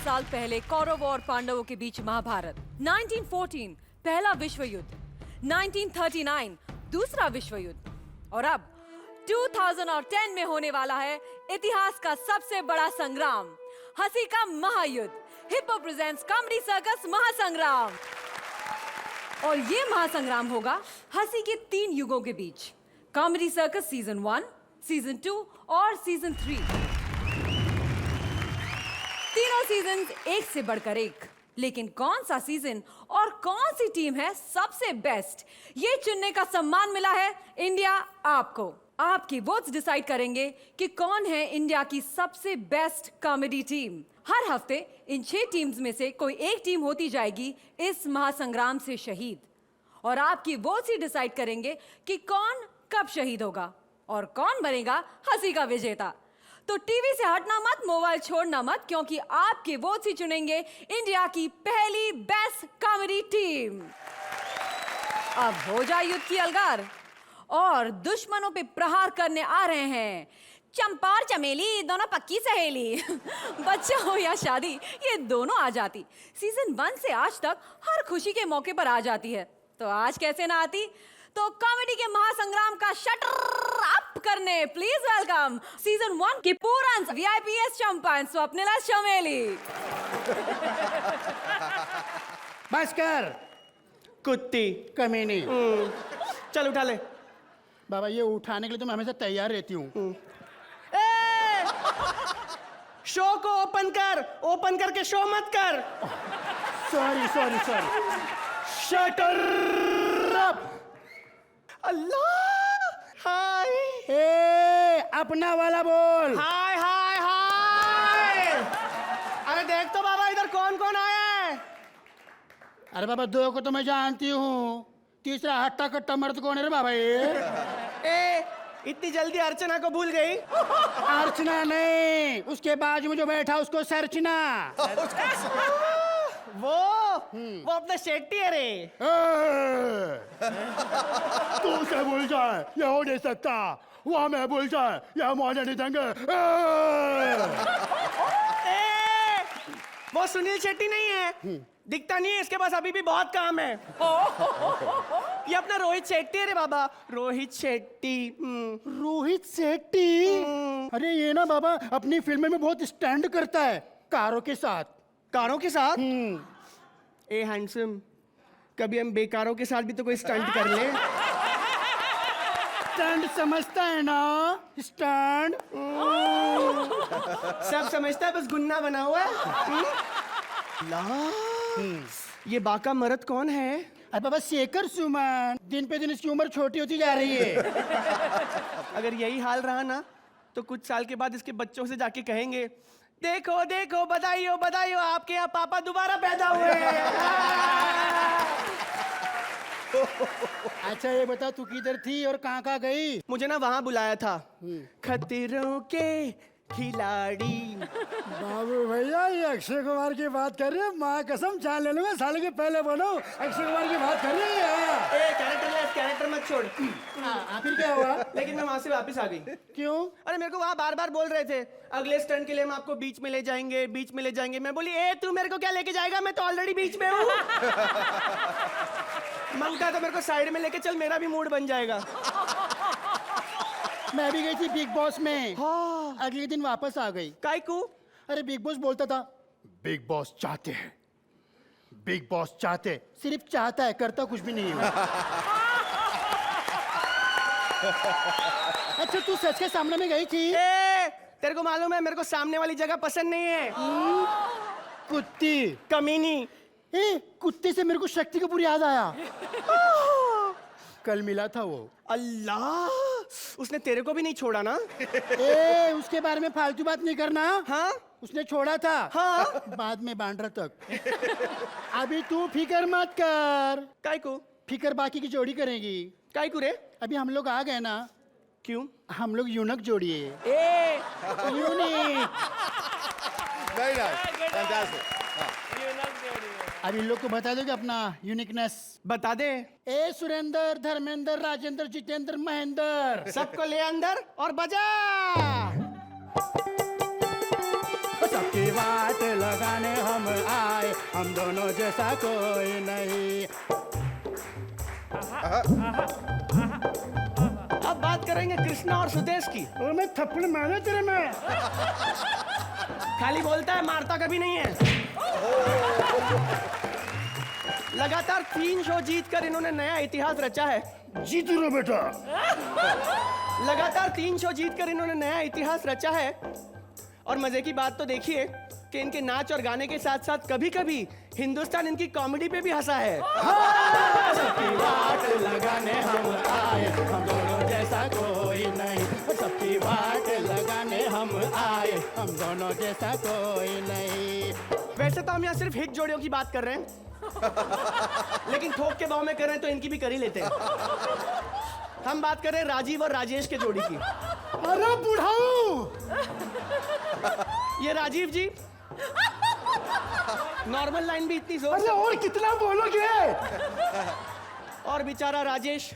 साल पहले कौरवों और पांडवों के बीच महाभारत, 1914 पहला विश्व युद्ध, 1939 दूसरा विश्व युद्ध और अब 2010 में होने वाला है इतिहास का सबसे बड़ा संग्राम, हंसी का महायुद्ध। हिप्पो प्रेजेंट्स कॉमेडी सर्कस महासंग्राम। और ये महासंग्राम होगा हंसी के 3 युगों के बीच, कॉमेडी सर्कस सीजन 1, सीजन 2 और सीजन 3। तीनों सीजन एक से बढ़कर एक, लेकिन कौन सा सीजन और कौन सी टीम है सबसे बेस्ट, ये चुनने का सम्मान मिला है इंडिया आपको। आपकी वोट्स डिसाइड करेंगे कि कौन है इंडिया की सबसे बेस्ट कॉमेडी टीम। हर हफ्ते इन 6 टीम्स में से कोई एक टीम होती जाएगी इस महासंग्राम से शहीद, और आपकी वोट्स ही डिसाइड करेंगे कि कौन कब शहीद होगा और कौन बनेगा हंसी का विजेता। तो टीवी से हटना मत, मोबाइल छोड़ना मत, क्योंकि आपके वोट्स ही चुनेंगे इंडिया की पहली बेस्ट कॉमेडी टीम। अब हो जाए युद्ध की अलगार और दुश्मनों पे प्रहार करने आ रहे हैं चंपा और चमेली, दोनों पक्की सहेली। बच्चा हो या शादी, ये दोनों आ जाती। सीजन 1 से आज तक हर खुशी के मौके पर आ जाती है, तो आज कैसे ना आती। तो कॉमेडी के महासंग्राम का शटर अप करने प्लीज वेलकम सीजन 1 की पूरन वीआईपीएस चंपा स्वप्निला चमेली। बस कर कुत्ती कमीनी। चल उठा ले। बाबा ये उठाने के लिए तो मैं हमेशा तैयार रहती हूँ। शो को ओपन कर, ओपन करके शो मत कर। Sorry sorry sorry. Shutter up. अल्लाह, हाय ए अपना वाला बोल। हाय हाय हाय। अरे देख तो बाबा इधर कौन कौन आया है। अरे बाबा 2 को तो मैं जानती हूँ, तीसरा हट्टा कट्टा मर्द कौन है रे बाबा ये? ए इतनी जल्दी अर्चना को भूल गई? अर्चना नहीं, उसके बाजू में जो बैठा उसको सर्चना। वो अपना शेट्टी है रे। तू उसे भूल जाए, ये हो नहीं सकता। वहाँ मैं भूल जाए, यह मौज नहीं देंगे। वो सुनील शेट्टी नहीं है, दिखता नहीं है, इसके पास अभी भी बहुत काम है। ये अपना रोहित शेट्टी है रे बाबा, रोहित शेट्टी। रोहित शेट्टी? अरे ये ना बाबा अपनी फिल्म में बहुत स्टैंड करता है कारों के साथ। कारों के साथ? ए हैंडसम, कभी हम बेकारों के साथ भी तो कोई स्टंट कर ले। स्टैंड समझता है ना? स्टैंड सब समझता है, बस गुन्ना बना हुआ है। ये बाका मर्द कौन है? अरे बाबा शेखर सुमन, दिन पे दिन इसकी उम्र छोटी होती जा रही है। अगर यही हाल रहा ना तो कुछ साल के बाद इसके बच्चों से जाके कहेंगे, देखो देखो बधाइयो बधाइयो, आपके यहाँ पापा दोबारा पैदा हुए हैं। अच्छा ये बता तू किधर थी और कहाँ गई? मुझे ना वहां बुलाया था खतरों के खिलाड़ी। बाबू भैया ये अक्षय कुमार की बात कर रहे हैं, माँ कसम जान ले लूंगा साल के पहले बनो। अक्षय कुमार की बात कर रही है। कैरेक्टर मत छोड़। फिर क्या हुआ? लेकिन मैं वहां से वापस आ गई। क्यों? अरे मेरे को वहां बार बार बोल रहे थे अगले स्टंट के लिए हम आपको बीच में ले जाएंगे, बीच में ले जाएंगे। मैं बोली ए तू मेरे को क्या लेके जाएगा, मैं तो ऑलरेडी बीच में हूँ। मंगता तो मेरे को साइड में लेके चल, मेरा भी मूड बन जाएगा। मैं भी गई थी बिग बॉस में। हाँ। अगले दिन वापस आ गई। काइकू? अरे बिग बॉस बोलता था बिग बॉस चाहते हैं, बिग बॉस चाहते, सिर्फ चाहता है, करता कुछ भी नहीं है। अच्छा तू सच के सामने में गई थी? तेरे को मालूम है मेरे को सामने वाली जगह पसंद नहीं है। कुत्ती कमीनी। कुत्ते से मेरे को शक्ति कपूर याद आया। कल मिला था वो। अल्लाह, उसने तेरे को भी नहीं छोड़ा ना? उसके बारे में फालतू बात नहीं करना। हाँ? उसने छोड़ा था। हाँ? बाद में बांद्रा तक। अभी तू फिकर मत कर। काय को? फिकर बाकी की जोड़ी करेगी। काय को रे? अभी हम लोग आ गए ना। क्यों? हम लोग यूनक जोड़ी है। यूनिक। अब इन लोग को बता दोगे अपना यूनिकनेस? बता दे। ए सुरेंद्र, धर्मेंद्र, राजेंद्र, जितेंद्र, महेंद्र, सबको ले अंदर और बजा। सबकी बात लगाने हम दोनों जैसा कोई नहीं। अब बात करेंगे कृष्णा और सुदेश की। और मैं थप्पड़ मारा तेरे में। खाली बोलता है, मारता कभी नहीं है। लगातार 3 शो जीतकर इन्होंने नया इतिहास रचा है। जीत रो बेटा। लगातार 3 शो जीतकर इन्होंने नया इतिहास रचा है। और मजे की बात तो देखिए कि इनके नाच और गाने के साथ साथ कभी कभी हिंदुस्तान इनकी कॉमेडी पे भी हंसा है। सबकी वाट लगाने हम आए, हम दोनों जैसा कोई नहीं। सबकी वाट लगाने हम आए, हम दोनों जैसा कोई नहीं। वैसे तो हम यहाँ सिर्फ हिट जोड़ियों की बात कर रहे हैं, लेकिन ठोक के भाव में कर रहे हैं तो इनकी भी कर ही लेते हैं। हम बात कर रहे हैं राजीव और राजेश के जोड़ी की। अरे बुढ़ाऊ, ये राजीव जी नॉर्मल लाइन भी इतनी जोर अरे और कितना बोलोगे? और बेचारा राजेश,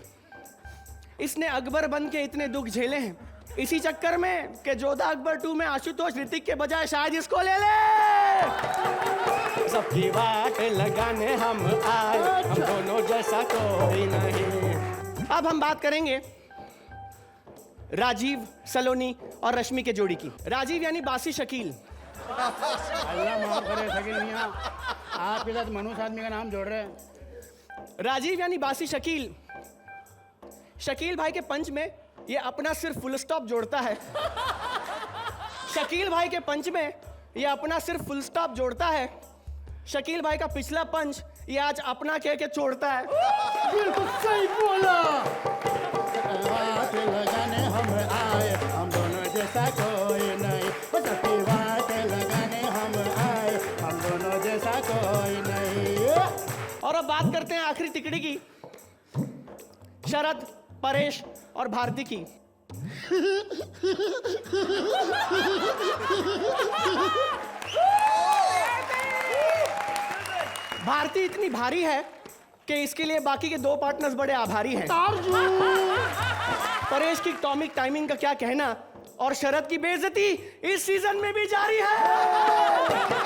इसने अकबर बन के इतने दुख झेले हैं इसी चक्कर में कि जोधा अकबर 2 में आशुतोष ऋतिक के बजाय शायद इसको ले ले। सबकी वाट लगाने हम आए, हम दोनों जैसा कोई नहीं। अब हम बात करेंगे राजीव सलोनी और रश्मि के जोड़ी की। राजीव यानी बासी शकील। अल्लाह माफ करे शकील मियां, आपके साथ मनुष्य आदमी का नाम जोड़ रहे हैं। राजीव यानी बासी शकील। शकील भाई के पंच में ये अपना सिर्फ फुल स्टॉप जोड़ता है। शकील भाई के पंच में ये अपना सिर्फ फुल स्टॉप जोड़ता है। शकील भाई का पिछला पंच ये आज अपना कह के छोड़ता है। बिल्कुल सही बोला। वाट लगाने हम आए, हम दोनों जैसा कोई नहीं। सबकी वाट लगाने हम आए, हम दोनों जैसा कोई नहीं। और अब बात करते हैं आखिरी तिकड़ी की, शरद, परेश और भारती की। भारती इतनी भारी है कि इसके लिए बाकी के 2 पार्टनर्स बड़े आभारी हैं। परेश की टॉमिक टाइमिंग का क्या कहना, और शरद की बेइज्जती इस सीजन में भी जारी है।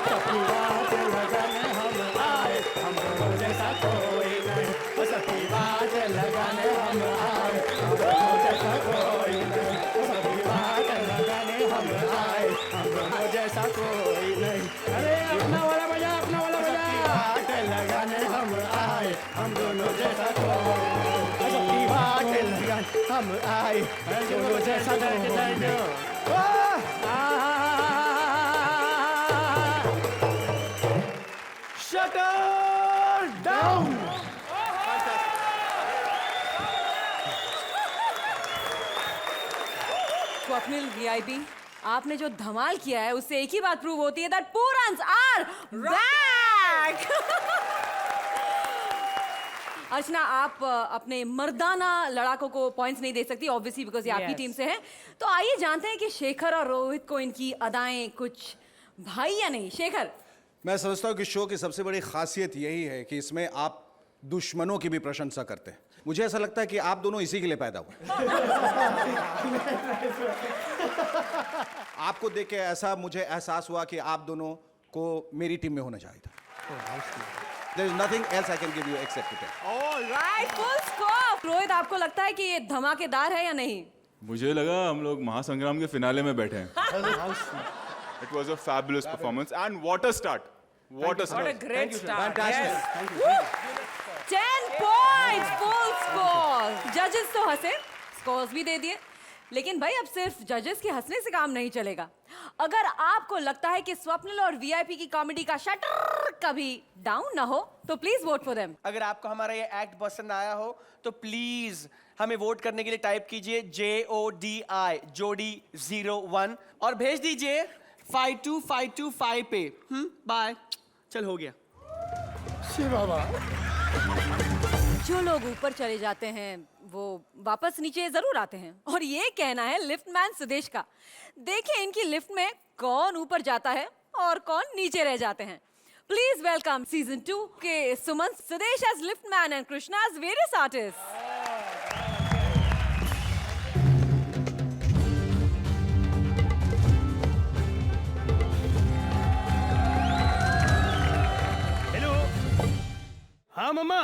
सबकी वाट लगाने हम आए, हम दोनों जैसा कोई नहीं। सबकी वाट लगाने हम आए, हम दोनों जैसा कोई नहीं। सबकी वाट लगाने हम आए, हम दोनों जैसा कोई नहीं। अरे अपना वाला बजा, अपना वाला बजा। वाट लगाने हम आए, हम दोनों जैसा कोई नहीं। सबकी वाट लगाने हम आए, हम दोनों जैसा कोई नहीं। Shutter down. स्वप्निल वीआईपी, आपने जो धमाल किया है उससे एक ही बात प्रूव होती है दैट पूरन्स आर बैक। अर्चना, आप अपने मर्दाना लड़ाकों को पॉइंट्स नहीं दे सकती ऑब्वियसली बिकॉज ये आपकी Yes. टीम से है। तो आइए जानते हैं कि शेखर और रोहित को इनकी अदाएं कुछ भाई या नहीं। शेखर, मैं समझता हूँ कि शो की सबसे बड़ी खासियत यही है कि इसमें आप दुश्मनों की भी प्रशंसा करते हैं। मुझे ऐसा लगता है कि आप दोनों इसी के लिए पैदा हुए। आपको देख के ऐसा मुझे एहसास हुआ कि आप दोनों को मेरी टीम में होना चाहिए था। There is nothing else I can give you except to tell. Alright, full score. Rohit, आपको लगता है कि ये धमाकेदार है या नहीं? मुझे लगा हम लोग महासंग्राम के फिनाले में बैठे हैं। It was a fabulous performance and what a start! What a start! Great start. 10 points, full score. जजेस तो हंसे, स्कोर्स भी दे दिए, लेकिन भाई अब सिर्फ जजेस के हंसने से काम नहीं चलेगा। अगर आपको लगता है कि स्वप्निल और वीआईपी की कॉमेडी का शटर कभी डाउन ना हो तो प्लीज वोट फॉर देम। अगर आपको हमारा ये एक्ट पसंद आया हो तो प्लीज हमें वोट करने के लिए टाइप कीजिए JODI जोड़ी 01 और भेज दीजिए 52525 पे। बाय, चल हो गया। शिव बाबा, जो लोग ऊपर चले जाते हैं वो वापस नीचे जरूर आते हैं, और ये कहना है लिफ्ट मैन सुदेश का। देखिए इनकी लिफ्ट में कौन ऊपर जाता है और कौन नीचे रह जाते हैं। प्लीज वेलकम सीजन 2 के Suman, Sudesh as lift man and Krishna as various artist. हाँ मम्मा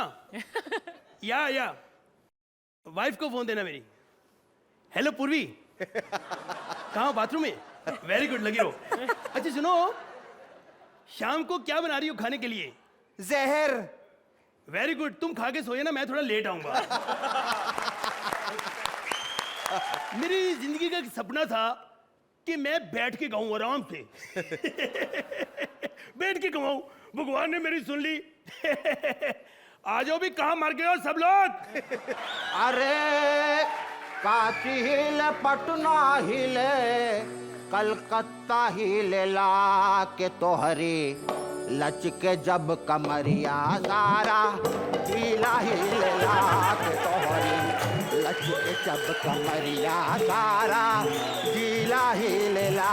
या वाइफ को फोन देना मेरी। हेलो पूर्वी, कहाँ बाथरूम में? वेरी गुड, लगी रहो। अच्छा सुनो, शाम को क्या बना रही हो खाने के लिए? जहर। वेरी गुड, तुम खा के सोए ना, मैं थोड़ा लेट आऊंगा। मेरी जिंदगी का एक सपना था कि मैं बैठ के गाऊं आराम से। बैठ के गवाऊं, भगवान ने मेरी सुन ली। आ जाओ भी, कहाँ मर गए हो सब लोग? अरे काशी हिले, पटना हिले, कलकत्ता हिले, ला के तोहरी लचके जब कमरिया सारा जिला हिले, ला के तोहरी लचके जब कमरिया सारा जिला हिले, ला।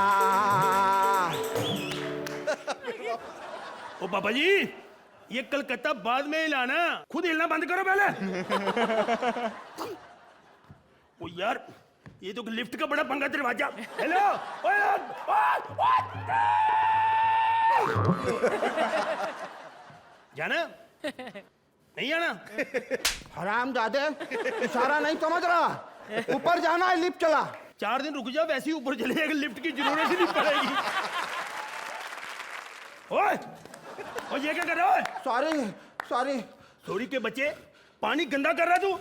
ओ पापा जी, ये कलकत्ता बाद में हिलाना, खुद हिलना बंद करो पहले। ओ यार, ये तो लिफ्ट का बड़ा पंगा दरवाजा। हेलो, जाना नहीं जाना? हरामजादे, इशारा नहीं समझ रहा, ऊपर जाना है, लिफ्ट चला। 4 दिन रुक जाओ, वैसे ही ऊपर चले जाएगा, लिफ्ट की जरूरत ही नहीं पड़ेगी। ओए, और ये क्या कर रहा है? सॉरी। सॉरी के बच्चे, पानी गंदा कर रहा तू?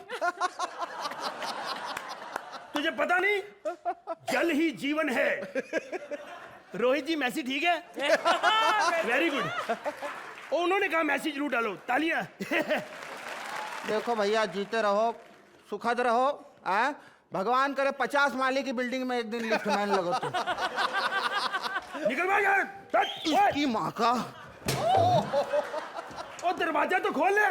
तुझे पता नहीं, जल ही जीवन है। रोहित जी, मैसेज ठीक है? Very good. उन्होंने कहा मैसेज जरूर डालो, तालियां। देखो भैया, जीते रहो, सुखद रहो। भगवान करे 50 माले की बिल्डिंग में एक दिन लिफ्टमैन लगो तुम। निकल भाग यार। इसकी माँ का। और दरवाजा तो खोल ले।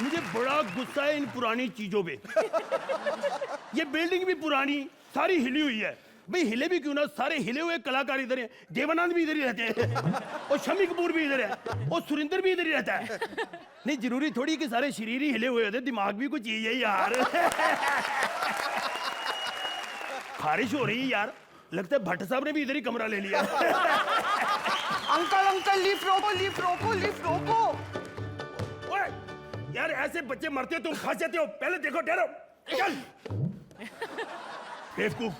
मुझे बड़ा गुस्सा है इन पुरानी चीजों पे। ये बिल्डिंग भी पुरानी, सारी हिली हुई है। भाई हिले भी क्यों ना, सारे हिले हुए कलाकार इधर हैं, देवानंद भी इधर ही रहते हैं, और शम्मी कपूर भी इधर है, और सुरिंदर भी इधर ही रहता है। नहीं, जरूरी थोड़ी कि सारे शरीर ही हिले हुए होते, दिमाग भी कुछ चीज है यार। खारिश हो रही है यार, लगता है भट्ट साहब ने भी इधर ही कमरा ले लिया। अंकल, लिफ्ट रोको। ओए, यार ऐसे बच्चे मरते तुम फंस जाते हो, पहले देखो, ठहरो, चल। बेवकूफ,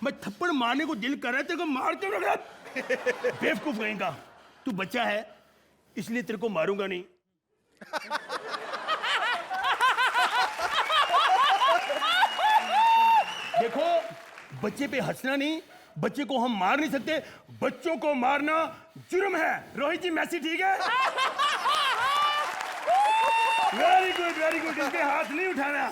मैं थप्पड़ मारने को दिल कर रहा है, तेरे को मार क्यों रहा? बेवकूफ कहेगा, तू बच्चा है इसलिए तेरे को मारूंगा नहीं। देखो, बच्चे पे हंसना नहीं, बच्चे को हम मार नहीं सकते, बच्चों को मारना जुर्म है। रोहित जी, मैसेज ठीक है? वेरी गुड, इसके हाथ नहीं उठाना।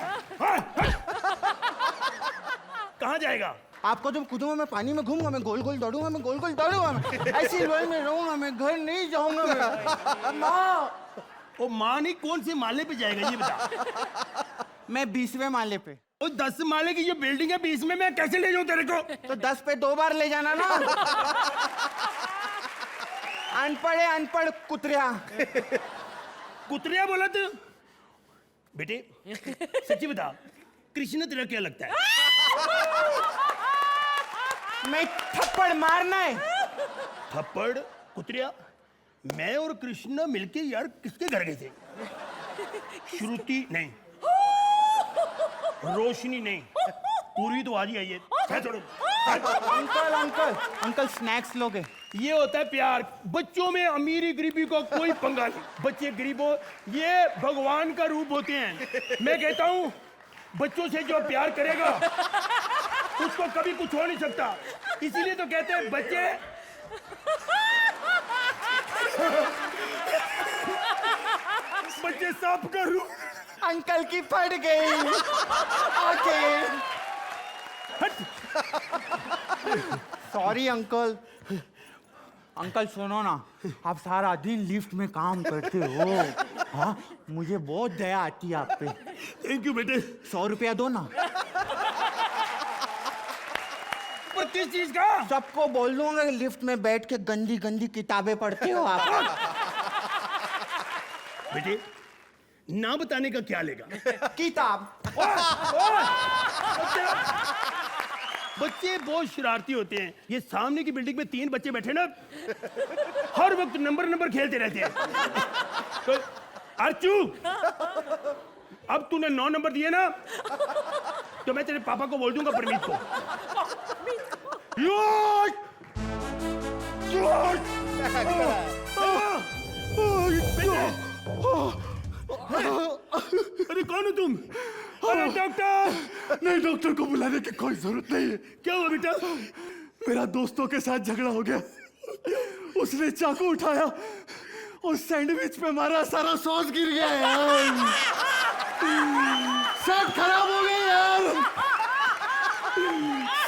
कहाँ जाएगा? आपको जब कूदूंगा मैं, पानी में घूमूंगा मैं, गोल गोल दौड़ूंगा मैं, ऐसी रोल में रहूंगा मैं, घर नहीं जाऊंगा मैं। माँ, ओ माँ नहीं, कौन से माले पे जाएगा ये बता। मैं 20वें माले पे। ओ 10 माले की जो बिल्डिंग है, 20 में मैं कैसे ले जाऊं तेरे को? तो 10 पे 2 बार ले जाना ना। अनपढ़ कुतरिया। कुतरिया बोला तू? बेटे सच्ची बता, कृष्ण तेरा क्या लगता है? मैं थप्पड़ मारना है। थप्पड़ कुतरिया? मैं और कृष्ण मिलके यार किसके घर गए थे? श्रुति नहीं, रोशनी नहीं, पूरी तो आज ही आई है। अंकल स्नैक्स लोगे? ये होता है प्यार। बच्चों में अमीरी गरीबी का कोई पंगा नहीं, बच्चे गरीबों, ये भगवान का रूप होते हैं। मैं कहता हूँ, बच्चों से जो प्यार करेगा उसको कभी कुछ हो नहीं सकता, इसीलिए तो कहते हैं बच्चे। बच्चे सांप का रूप। अंकल की फट गई। Okay, sorry uncle. अंकल सुनो ना, आप सारा दिन लिफ्ट में काम करते हो। हाँ, मुझे बहुत दया आती है आप पे। थैंक यू बेटे। 100 रुपया दो ना। पर किस चीज का? सबको बोल दूंगा कि लिफ्ट में बैठ के गंदी गंदी किताबें पढ़ते हो आप। बेटे, ना बताने का क्या लेगा? किताब। बच्चे बहुत शरारती होते हैं। ये सामने की बिल्डिंग में 3 बच्चे बैठे ना, हर वक्त नंबर खेलते रहते हैं। तो अर्चू, अब तूने 9 नंबर दिए ना, तो मैं तेरे पापा को बोल दूंगा, परमीत को। अरे कौन हो तुम? अरे डॉक्टर! नहीं, डॉक्टर को बुलाने की कोई जरूरत नहीं है। क्या हुआ बेटा? मेरा दोस्तों के साथ झगड़ा हो गया। उसने चाकू उठाया और सैंडविच पे मारा, सारा सॉस गिर गया यार। सेट खराब हो गई यार,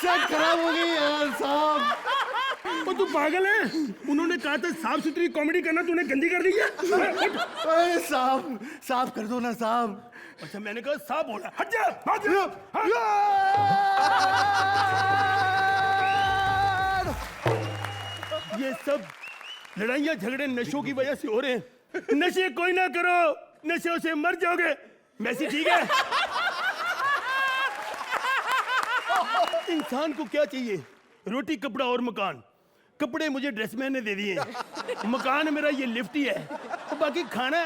सेट खराब हो गई यार साहब। और तू पागल है? उन्होंने कहा था साफ सुथरी कॉमेडी करना, तूने गंदी कर दी है। अरे साहब, साफ कर दो ना साहब। अच्छा, मैंने कहा साफ बोला। हट जा, हट जा, ये सब लड़ाइयाँ झगड़े नशों की वजह से हो रहे हैं। नशे कोई ना करो, नशों से मर जाओगे। मैसी ठीक है? इंसान को क्या चाहिए? रोटी, कपड़ा और मकान। कपड़े मुझे ड्रेसमैन ने दे दिए, मकान मेरा ये लिफ्ट ही है, और बाकी खाना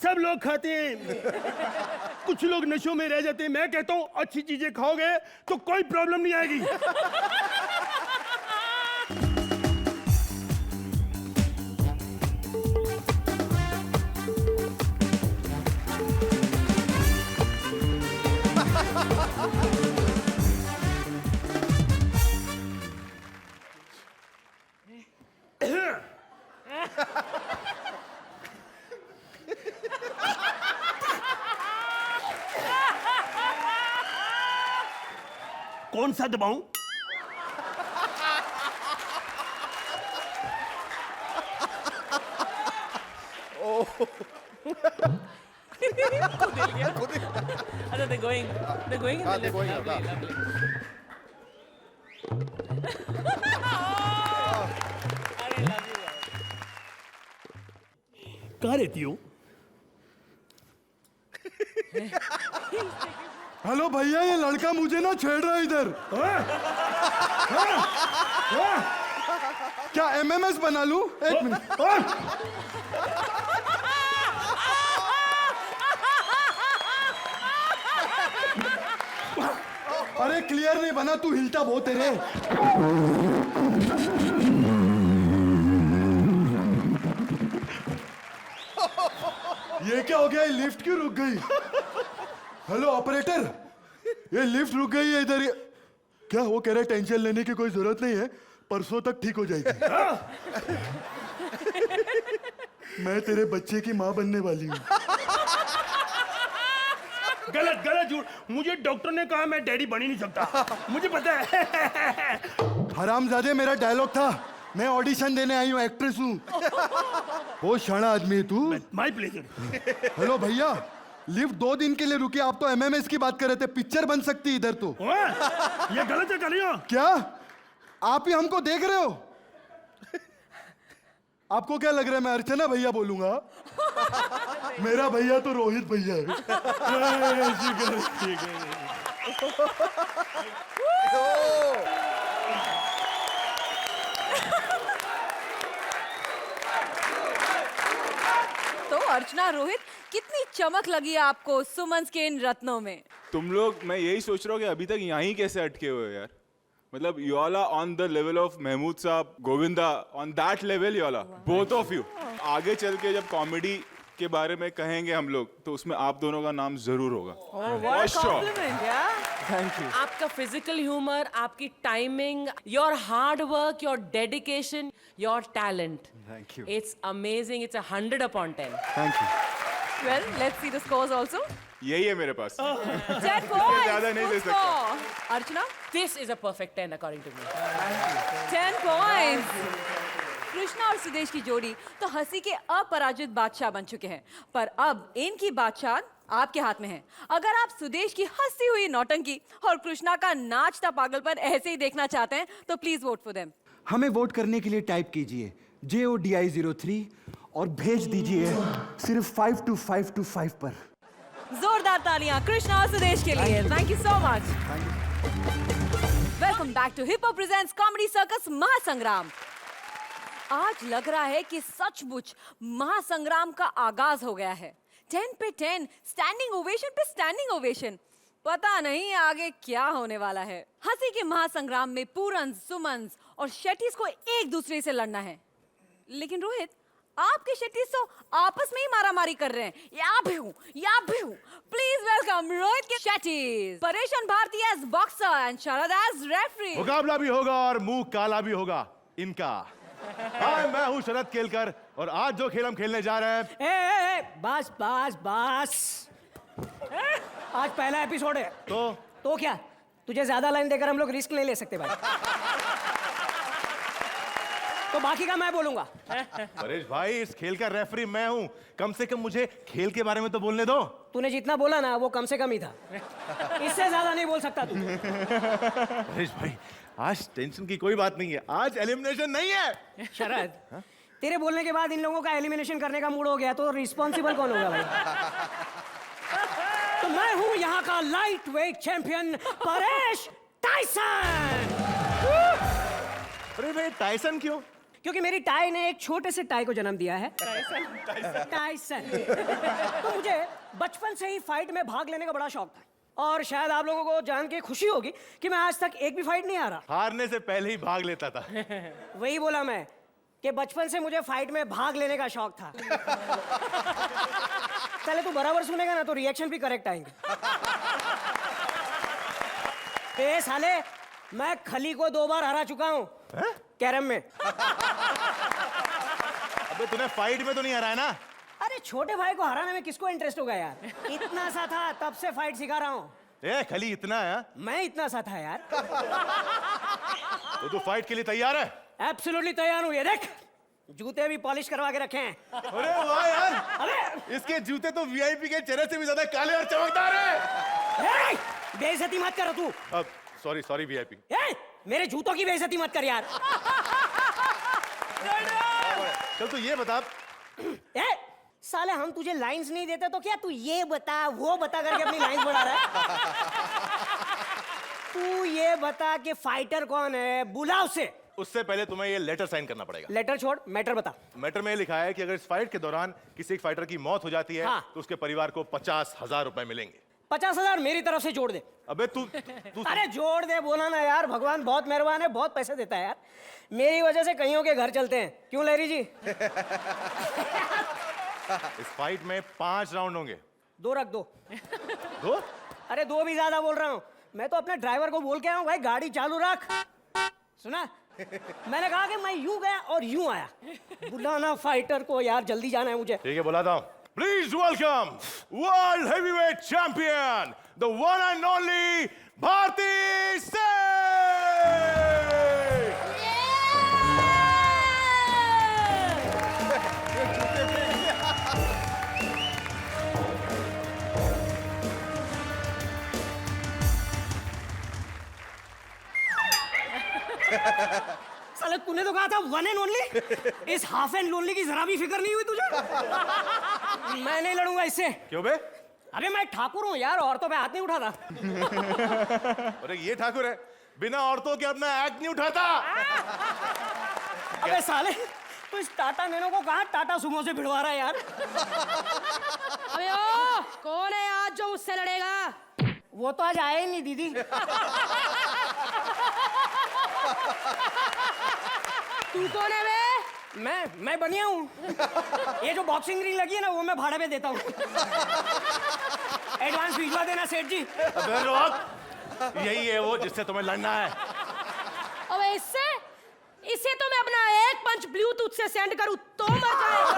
सब लोग खाते हैं। कुछ लोग नशों में रह जाते हैं। मैं कहता हूँ अच्छी चीजें खाओगे तो कोई प्रॉब्लम नहीं आएगी। कौन सा दबाऊं? अच्छा, they're going in the lift. Lovely, lovely. अरे love you guys. कहाँ रहती हो? हेलो भैया, ये लड़का मुझे ना छेड़ रहा है इधर। क्या एमएमएस बना लूं? एक मिनट। अरे क्लियर नहीं बना, तू हिलता बहुत है रे। ये क्या हो गया? ये लिफ्ट क्यों रुक गई? हेलो ऑपरेटर, ये लिफ्ट रुक गई है इधर। क्या वो कह रहे टेंशन लेने की कोई जरूरत नहीं है, परसों तक ठीक हो जाएगी। मैं तेरे बच्चे की माँ बनने वाली हूँ। गलत गलत झूठ। मुझे डॉक्टर ने कहा मैं डैडी बन ही नहीं सकता, मुझे पता है। हरामजादे, मेरा डायलॉग था। मैं ऑडिशन देने आई हूँ, एक्ट्रेस हूँ। बहुत शाना आदमी है तू। My pleasure. हेलो भैया, लिफ्ट 2 दिन के लिए रुकी, आप तो एमएमएस की बात कर रहे थे। पिक्चर बन सकती इधर तो। ये गलत है कलियो। क्या आप ही हमको देख रहे हो? आपको क्या लग रहा है मैं अर्चना भैया बोलूंगा? मेरा भैया तो रोहित भैया है। ठीक है। तो अर्चना, रोहित, कितनी चमक लगी आपको सुमंस के इन रत्नों में? तुम लोग, मैं यही सोच रहा हूँ कि अभी तक यहाँ कैसे अटके हुए हो यार। मतलब you all are on the level of Mahmood साहब, Govinda, on that level you all are, both of you. आगे चल के जब कॉमेडी के बारे में कहेंगे हम लोग, तो उसमें आप दोनों का नाम जरूर होगा। What a compliment, yeah? Thank you. आपका फिजिकल ह्यूमर, आपकी timing, your hard work, your dedication, your talent, Thank you. It's amazing. It's 100 upon 10. Thank you. Well, let's see the scores also. यही है मेरे पास। 10 points. ज्यादा नहीं दे Good सकता। score. Archana, This is a perfect 10 according to me. 10 points. Krishna और सुदेश की जोड़ी तो हंसी के अपराजित बादशाह बन चुके हैं, पर अब इनकी बादशाह आपके हाथ में है। अगर आप सुदेश की हंसी हुई नौटंकी और कृष्णा का नाचता पागलपन ऐसे ही देखना चाहते हैं, तो प्लीज वोट फॉर देम। हमें वोट करने के लिए टाइप कीजिए JODI03 और भेज दीजिए सिर्फ 52525 पर। जोरदार तालियां कृष्णा और सुदेश के लिए। Thank you so much. Welcome back to hip hop presents comedy circus Mahasangram. आज लग रहा है कि सचमुच महासंग्राम का आगाज हो गया है। 10 पे 10, स्टैंडिंग ओवेशन पे स्टैंडिंग ओवेशन। पता नहीं आगे क्या होने वाला है। हंसी के महासंग्राम में पूरन, सुमन और शेट्टीज को एक दूसरे से लड़ना है। लेकिन रोहित, आपके शेट्टीज तो आपस में ही मारामारी कर रहे हैं। यहाँ भी हूँ। प्लीज वेलकम रोहित के शेट्टीज, परेशान Bharti as boxer and Sharad as referee. मुकाबला भी होगा और मुंह काला भी होगा इनका। हाय, मैं हूँ शरद केलकर और आज जो खेल हम खेलने जा रहे हैं। बस बस बस, आज पहला एपिसोड है तो क्या तुझे ज्यादा लाइन देकर हम लोग रिस्क नहीं ले सकते भाई। तो बाकी का मैं बोलूंगा। परेश भाई, इस खेल का रेफरी मैं हूँ, कम से कम मुझे खेल के बारे में तो बोलने दो। तूने जितना बोला ना वो कम से कम ही था, इससे ज्यादा नहीं बोल सकता तू। परेश भाई, आज टेंशन की कोई बात नहीं है, आज एलिमिनेशन नहीं है। शरद, तेरे बोलने के बाद इन लोगों का एलिमिनेशन करने का मूड हो गया तो रिस्पॉन्सिबल कौन होगा भाई? तो मैं हूं यहाँ का light weight champion Paresh Tyson. अरे भाई, टाइसन क्यों? क्योंकि मेरी टाई ने एक छोटे से टाई को जन्म दिया है। टाइसन। तो मुझे बचपन से ही फाइट में भाग लेने का बड़ा शौक था और शायद आप लोगों को जान के खुशी होगी कि मैं आज तक एक भी फाइट नहीं हारा। हारने से पहले ही भाग लेता था। वही बोला मैं कि बचपन से मुझे फाइट में भाग लेने का शौक था। पहले तू बराबर सुनेगा ना तो रिएक्शन भी करेक्ट आएंगे। ए साले, मैं खली को 2 बार हरा चुका हूँ कैरम में। अबे तूने फाइट में तो नहीं हरा है ना? अरे छोटे भाई को हराने में किसको इंटरेस्ट होगा यार? इतना सा था तब से फाइट सिखा रहा हूँ। ए खली, इतना है? मैं इतना सा था यार। तो तू फाइट के लिए तैयार है? एब्सोल्युटली तैयार हूँ। ये देख, जूते भी पॉलिश करवा के रखे हैं। अरे वाह यार, अबे इसके जूते तो वीआईपी के चेहरे से भी ज्यादा काले और चमकदार है। बेइज्जती मत कर तू। अब सॉरी वीआईपी। मेरे जूतों की बेइज्जती मत कर यार। चल तू ये बता। साले, हम तुझे लाइंस नहीं देते तो क्या तू ये बता वो बता करके अपनी लाइंस बढ़ा रहा है? तू ये बता कि फाइटर कौन है, बुला उसे। उससे पहले तुम्हें ये लेटर साइन करना पड़ेगा। लेटर छोड़, मैटर बता। मैटर में लिखा है कि अगर इस फाइट के दौरान किसी एक फाइटर की मौत हो जाती है हाँ। तो उसके परिवार को 50,000 रुपए मिलेंगे। 50,000 मेरी तरफ से जोड़ दे। अबे तू अरे जोड़ दे बोला ना यार, भगवान बहुत मेहरबान है, बहुत पैसे देता है यार। मेरी वजह से कईयों के घर चलते हैं, क्यों लहरी जी? इस फाइट में 5 राउंड होंगे। 2 रख दो। 2? अरे 2 भी ज्यादा बोल रहा हूँ। मैं तो अपने ड्राइवर को बोल के आया हूँ, भाई गाड़ी चालू रख। सुना? मैंने कहा कि मैं यूं गया और यूं आया। बुलाना फाइटर को यार, जल्दी जाना है मुझे। ठीक है, बुलाता हूँ। Please welcome world heavyweight champion, the one and only Bharti Singh. साले, तूने तो कहा था वन एंड ओनली। इस हाफ एंड लोनली की जरा भी फिक्र नहीं हुई तुझे? मैं नहीं लड़ूंगा इससे। क्यों बे? अबे मैं ठाकुर हूँ यार, औरतों पे हाथ नहीं उठाता। अरे ये ठाकुर है, बिना औरतों के अपना एक्ट नहीं उठाता। अबे साले, तो इस टाटा नैनो को कहाँ टाटा सुमो से भिड़वा रहा है यार? अबे ओ, कौन है आज जो मुझसे लड़ेगा? वो तो आज आया ही नहीं दीदी। तू कौन है बे? मैं बनिया हूँ। ये जो बॉक्सिंग रिंग लगी है ना वो मैं भाड़े पे देता हूँ। एडवांस भिजवा देना सेठ जी। अबे रोक, यही है वो जिससे तुम्हें लड़ना है। अबे इसे तो मैं अपना एक पंच ब्लूटूथ से सेंड करूँ तो मर जाएगा।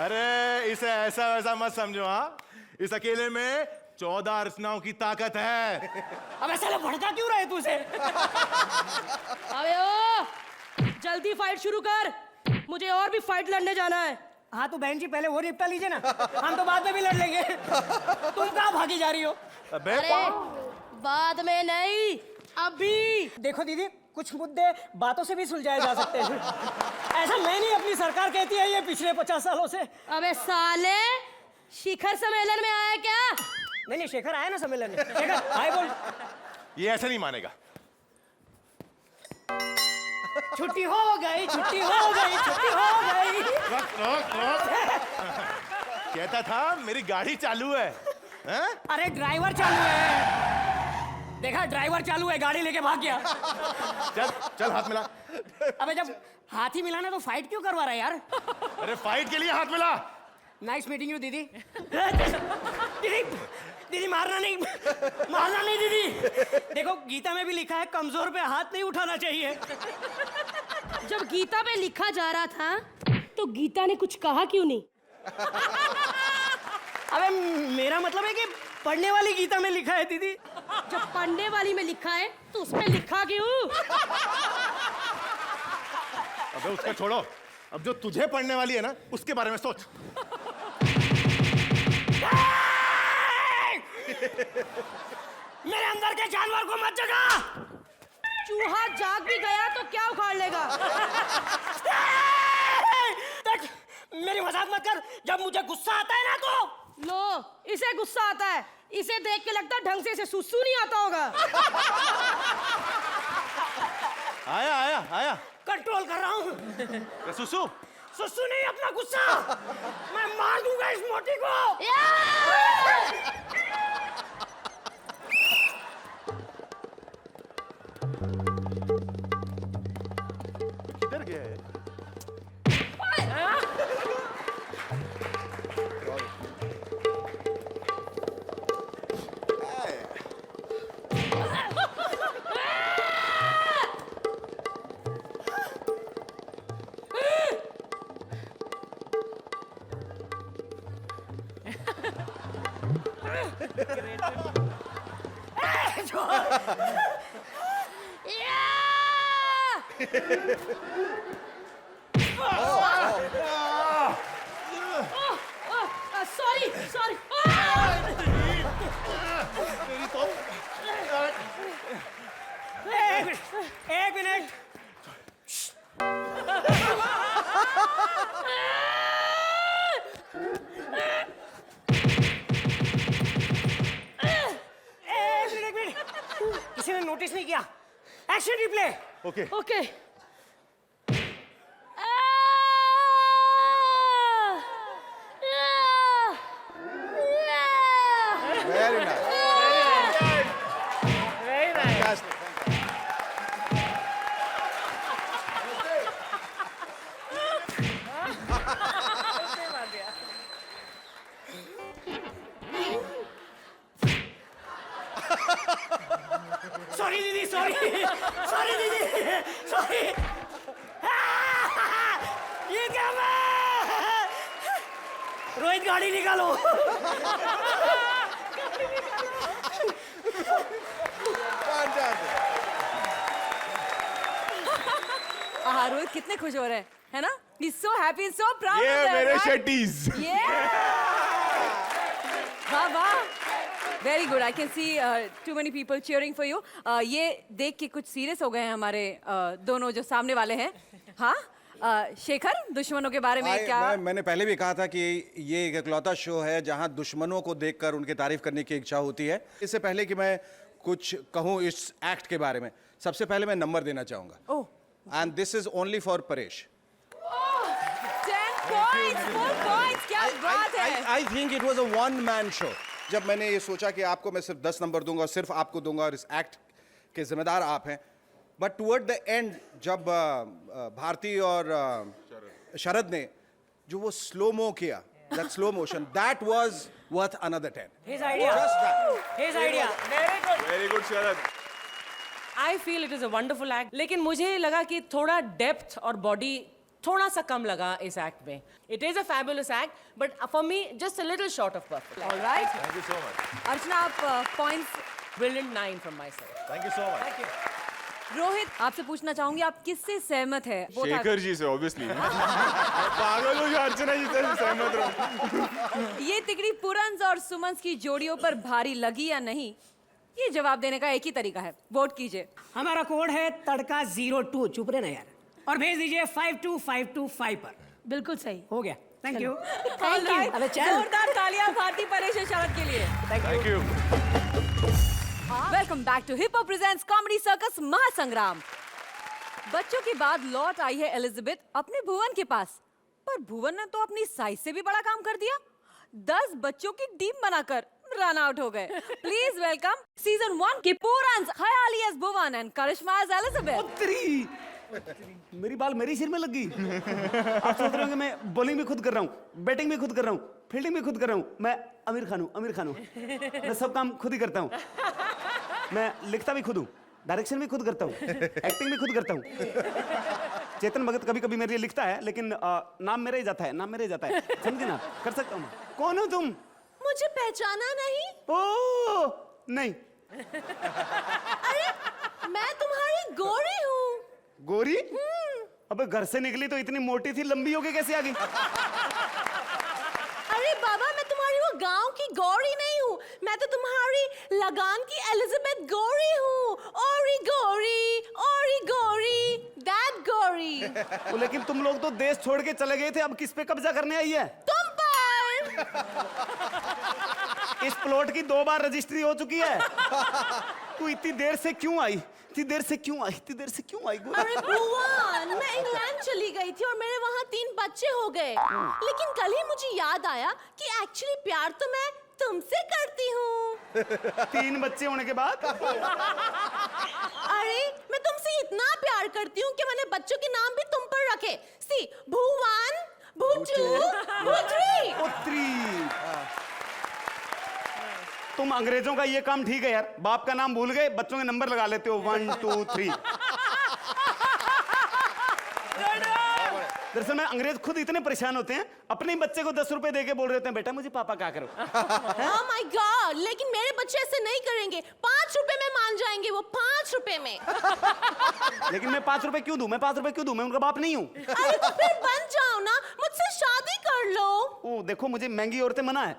अरे इसे ऐसा वैसा मत समझो। हाँ, इस अकेले में 14 अर्चनाओं की ताकत है। अबे साले, भड़का क्यों रहे तू उसे? अबे ओ, जल्दी फाइट शुरू कर, मुझे और भी फाइट लड़ने जाना है। हाँ तो बहन जी पहले वो निपटा लीजिए ना, हम तो बाद में भी लड़ लेंगे। तुम कहाँ भागी जा रही हो? अबे अरे बाद में नहीं, अभी। देखो दीदी, कुछ मुद्दे बातों से भी सुलझाए जा सकते हैं। ऐसा मैं नहीं, अपनी सरकार कहती है ये पिछले 50 सालों से। अबे साले, शिखर सम्मेलन में आया क्या? नहीं शेखर आया ना सम्मेलन में। शेखर हाय बोल। ये ऐसे नहीं मानेगा। छुट्टी हो गई, छुट्टी हो गई, छुट्टी हो गई। रोक रोक रोक। कहता था मेरी गाड़ी चालू है, हैं? अरे ड्राइवर चालू है। देखा, ड्राइवर चालू है, गाड़ी लेके भाग गया। चल चल हाथ मिला। अबे जब हाथ ही मिलाना तो फाइट क्यों करवा रहा है यार? अरे फाइट के लिए हाथ मिला। नाइस मीटिंग यू दीदी। दीदी दीदी मारना नहीं, मारना नहीं दीदी। देखो गीता में भी लिखा है कमजोर पे हाथ नहीं उठाना चाहिए। जब गीता में लिखा जा रहा था तो गीता ने कुछ कहा क्यों नहीं? अबे मेरा मतलब है कि पढ़ने वाली गीता में लिखा है दीदी। जब पढ़ने वाली में लिखा है तो उसमें लिखा क्यों? अबे उसका छोड़ो, अब जो तुझे पढ़ने वाली है ना उसके बारे में सोच। मेरे अंदर के जानवर को मत जगा। चूहा जाग भी गया तो क्या उखाड़ लेगा? देख, मेरी मजाक मत कर। जब मुझे गुस्सा आता है ना तो लो, इसे गुस्सा आता है। इसे देख के लगता है ढंग से इसे सुसु नहीं आता होगा। आया आया आया। कंट्रोल कर रहा हूँ। सुसु सुसु नहीं, अपना गुस्सा। मैं मार दूंगा इस मोटी को। किधर गया है? Sorry sorry. एक मिनट। एक मिनट। किसी ने नोटिस नहीं किया। Action replay. Okay okay. Very nice. Sorry दीदी, सॉरी सॉरी दीदी, सॉरी। ये क्या मैं? रोहित गाड़ी निकालो। रोहित कितने खुश हो रहे हैं, है ना? He's so happy, so proud of ये that, मेरे right? शेट्टीज। वाह वाह, very good. I can see too many people cheering for you. ये देख के कुछ सीरियस हो गए हैं हमारे दोनों जो सामने वाले हैं। हाँ शेखर, दुश्मनों के बारे में क्या? मैंने पहले भी कहा था कि ये एक इकलौता शो है जहां दुश्मनों को देखकर उनकी तारीफ करने की इच्छा होती है। इससे पहले कि मैं कुछ कहूं इस एक्ट के बारे में, सबसे पहले मैं नंबर देना चाहूंगा। Oh, and this is only for Paresh. 10 points, 4 points, क्या बात है? I think it was a one man show. जब मैंने ये सोचा कि आपको मैं सिर्फ 10 नंबर दूंगा और सिर्फ आपको दूंगा और इस एक्ट के जिम्मेदार आप हैं, बट टुवर्ड द एंड जब भारती और शरद ने जो वो स्लो-मो किया, that slow motion, that was worth another 10. His idea. Just that. His idea. Very good. Very good Sharad. I feel it is a wonderful act, लेकिन मुझे लगा कि थोड़ा डेप्थ और बॉडी थोड़ा सा कम लगा इस एक्ट में. It is a fabulous act, but for me just a little short of perfect. Alright, thank you so much. Archana आप points. Brilliant 9 from my side. Thank you so much. Rohit, आपसे पूछना चाहूंगी आप किससे सहमत है? शेखर जी से ऑब्वियसली. पागल हो या अर्चना जी से सहमत रहो. ये तिकड़ी पुरंस और सुमंस की जोड़ियों पर भारी लगी या नहीं, ये जवाब देने का एक ही तरीका है, वोट कीजिए. हमारा कोड है तड़का 02. चुप रहे ना यार, और भेज दीजिए 52525 पर. बिल्कुल सही. हो गया. Thank you. All right. अबे चल. जोरदार तालियां भारती, परेश और शरद के लिए. Thank you. Welcome back to hip hop presents comedy circus Mahasangram. बच्चों के बाद लौट आई है एलिजाबेथ अपने भुवन के पास, पर भुवन ने तो अपनी साइज से भी बड़ा काम कर दिया। 10 बच्चों की टीम बनाकर रन आउट हो गए। प्लीज वेलकम सीजन 1 के पूरंस Khayali as Bhuvan and Karishma as Elizabeth. मेरी बाल मेरी सिर में लग गई। आप सोच रहे हो कि मैं बॉलिंग भी खुद कर रहा हूँ, बैटिंग भी खुद कर रहा हूँ, फील्डिंग भी खुद कर रहा हूँ। मैं आमिर खान हूँ। मैं सब काम खुद ही करता हूँ। मैं लिखता भी खुद हूँ, डायरेक्शन भी खुद करता हूँ, एक्टिंग भी खुद करता हूँ। चेतन भगत कभी कभी मेरे लिए लिखता है, लेकिन नाम मेरा ही जाता है। समझे ना, कर सकता हूँ। कौन हो तुम? मुझे पहचाना नहीं? ओ नहीं। अरे मैं तुम्हारी गोरी हूँ। गोरी? अबे घर से निकली तो इतनी मोटी थी, लंबी होके कैसे आ गई? अरे बाबा, मैं तुम्हारी वो गांव की गौरी नहीं हूँ, मैं तो तुम्हारी लगान की एलिजाबेथ गौरी हूँ। ओरी गौरी, दैट गौरी। वो लेकिन तुम लोग तो देश छोड़ के चले गए थे, अब किस पे कब्जा करने आई है? तुम पर। इस प्लॉट की 2 बार रजिस्ट्री हो चुकी है। तू इतनी देर से क्यों आई? अरे भुवन, मैं इंग्लैंड चली गई थी और मेरे वहाँ 3 बच्चे हो गए। लेकिन कल ही मुझे याद आया कि एक्चुअली प्यार तो मैं तुमसे करती हूँ। 3 बच्चे होने के बाद? अरे मैं तुमसे इतना प्यार करती हूँ कि मैंने बच्चों के नाम भी तुम पर रखे। सी भुवन, भुटू, भुत्री। तुम अंग्रेजों का ये काम ठीक है यार, बाप का नाम भूल गए, बच्चों के नंबर लगा लेते हो 1 2 3। दरअसल में अंग्रेज खुद इतने परेशान होते हैं, अपने ही बच्चे को 10 रुपए देके बोल रहे होते हैं, बेटा मुझे पापा क्या करो। Oh my God, लेकिन मेरे बच्चे ऐसे नहीं करेंगे। 5 रुपए में मान जाएंगे वो, 5 रुपए में। लेकिन मैं 5 रुपए क्यों दूं? मैं उनका बाप नहीं हूँ। अरे तो फिर बन जाओ ना, मुझसे शादी कर लो। ओ देखो, मुझे महंगी औरतें मना है।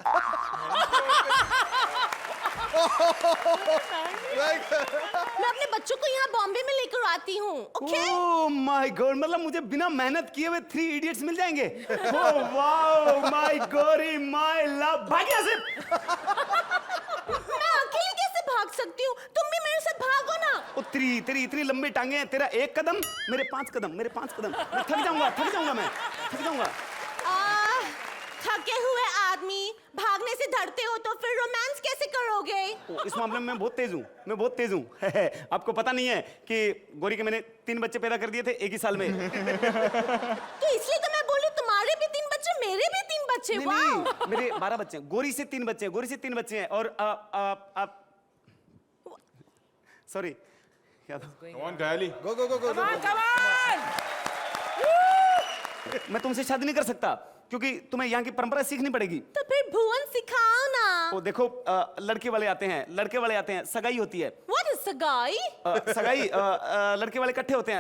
मैं अपने बच्चों को यहाँ बॉम्बे में लेकर आती हूँ। ओके? ओह माय गॉड, मतलब मुझे बिना मेहनत किए हुए 3 इडियट्स मिल जाएंगे। Oh wow, my Gauri, my love. भाग यहाँ से। मैं अकेले कैसे भाग सकती हूँ? तुम भी मेरे साथ भागो ना। ओ तेरी इतनी लंबी टांगे हैं, तेरा 1 कदम, मेरे 5 कदम। मैं थक जाऊंगा। थके हुए आदमी भागने से डरते हो तो फिर रोमांस कैसे करोगे? इस मामले में मैं बहुत तेज हूँ। आपको पता नहीं है कि गोरी के मैंने 3 बच्चे पैदा कर दिए थे एक ही साल में। तो इसलिए तो मैं बोली तुम्हारे भी 3 बच्चे, मेरे भी 3 बच्चे। नहीं, मेरे 12 बच्चे हैं। गोरी से 3 बच्चे हैं और सॉरी गो मैं तुमसे शादी नहीं कर सकता क्योंकि तुम्हें यहाँ की परंपरा सीखनी पड़ेगी। तो फिर भुवन सिखाओ ना। ओ देखो, लड़के वाले आते हैं, सगाई होती है। What is सगाई? सगाई, लड़के वाले इकट्ठे होते